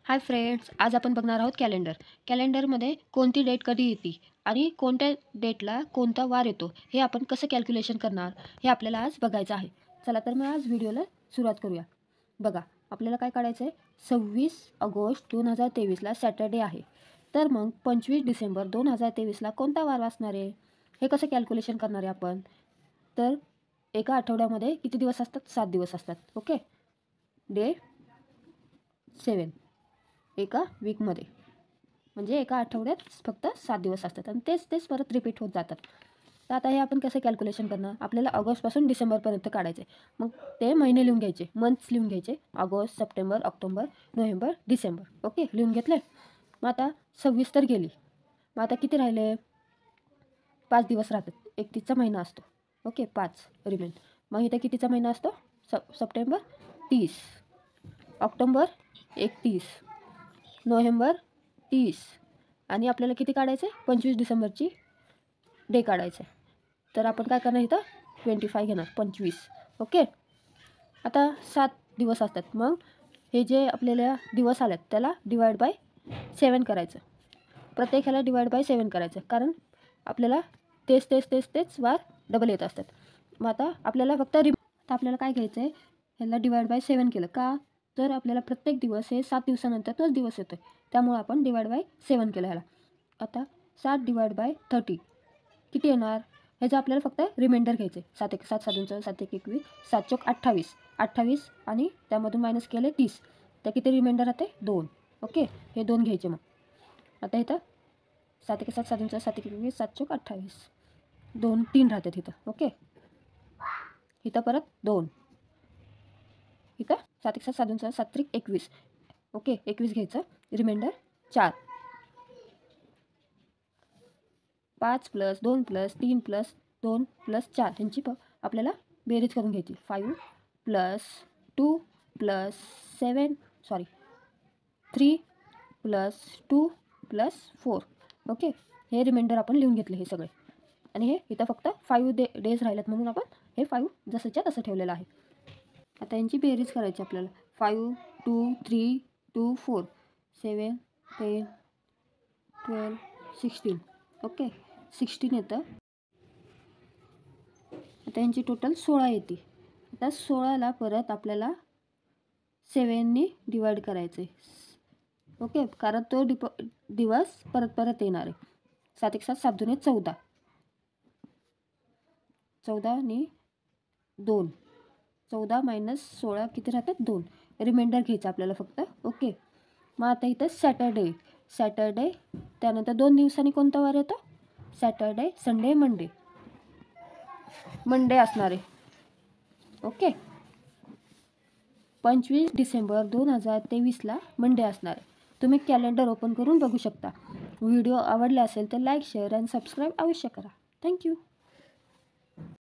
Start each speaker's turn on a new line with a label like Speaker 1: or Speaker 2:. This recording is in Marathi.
Speaker 1: हाय फ्रेंड्स, आज आपण बघणार आहोत कॅलेंडर. कॅलेंडरमध्ये कोणती डेट कधी येते आणि कोणत्या डेटला कोणता वार येतो हे आपण कसं कॅल्क्युलेशन करणार हे आपल्याला आज बघायचं आहे. चला तर मग आज व्हिडिओला सुरुवात करूया. बघा, आपल्याला काय काढायचं आहे. 26 ऑगस्ट 2023ला सॅटर्डे आहे. तर मग 25 डिसेंबर 2023ला कोणता वार असणार आहे हे कसं कॅल्क्युलेशन करणार आहे आपण. तर एका आठवड्यामध्ये किती दिवस असतात? 7 दिवस असतात. ओके, डे 7 एका वीकमध्ये, म्हणजे एका आठवड्यात फक्त 7 दिवस असतात आणि तेच परत रिपीट होत जातात. तर आता हे आपण कसं कॅल्क्युलेशन करणार. आपल्याला ऑगस्टपासून डिसेंबरपर्यंत काढायचे. मग ते महिने लिहून घ्यायचे, मंथ्स लिहून घ्यायचे. August, September, October, November, December. Okay, लिहून घेतले. मग आता 26 तर गेली. मग आता किती राहिले? 5 दिवस राहतात. 31चा महिना असतो. Okay, 5 remain. मग इथे कितीचा महिना असतो? सप्टेंबर 30, ऑक्टोबर 31, नोव्हेंबर 30 आणि आपल्याला किती काढायचं आहे? 25 डिसेंबरची डे काढायचं आहे. तर आपण काय करणार इथं? 25 घेणार. 25. ओके, आता 7 दिवस असतात. मग हे जे आपल्याला दिवस आल्यात त्याला डिवाइड बाय 7 करायचं. प्रत्येक ह्याला डिवाइड बाय 7 करायचं, कारण आपल्याला तेच वार डबल येत असतात. मग आता आपल्याला फक्त आता आपल्याला काय घ्यायचं आहे? ह्याला डिवाइड बाय 7 केलं का? तर आपल्याला प्रत्येक दिवस हे 7 दिवसानंतर तोच दिवस येतो आहे. त्यामुळे आपण डिवाइड बाय 7 केलं ह्याला. आता 7 डिवाइड बाय 30 किती येणार? ह्याचं आपल्याला फक्त रिमाइंडर घ्यायचं आहे. 7 1 7 7 2 7 1 21 7 चौक 28 28 आणि त्यामधून मायनस केले 30. तर किती रिमाइंडर राहते? 2. ओके, हे 2 घ्यायचे. मग आता इथं 7 1 7 7 2 7 1 21 7 चौक 28 2 3 राहतात इथं. ओके, इथं परत 2. इथं 7 1 7 7 2 7 3 21. ओके, 21 घ्यायचं. रिमाइंडर 4. 5 + 2 + 3 + 2 + 4 ह्यांची आपल्याला बेरीज करून घ्यायची. 5 + 2 + 7 3 + 2 + 4. ओके, हे रिमाइंडर आपण लिहून घेतले हे सगळे. आणि हे इथं फक्त 5 डेज राहिलेत म्हणून आपण हे 5 जसंच्या तसं ठेवलेलं आहे. आता यांची बेरीज करायची आपल्याला. 5 2 3 2 4 7 10 12 16. ओके, 16 येतं. आता यांची टोटल 16 येते. आता 16ला परत आपल्याला 7नी डिवाइड करायचं आहे. ओके, कारण तो दिवस परत येणार आहे. 7 1 7 7 2 14. 14 आणि 2. 14 - 16 किती राहतात? 2. रिमाइंडर घ्यायचं आपल्याला फक्त. ओके, मग आता इथं सॅटर्डे त्यानंतर 2 दिवसांनी कोणता वार येतो? सॅटर्डे, संडे, मंडे असणार आहे. ओके, 25 डिसेंबर 2023ला मंडे असणार आहे. तुम्ही कॅलेंडर ओपन करून बघू शकता. व्हिडिओ आवडला असेल तर लाईक, शेअर आणि सबस्क्राईब अवश्य करा. थँक्यू.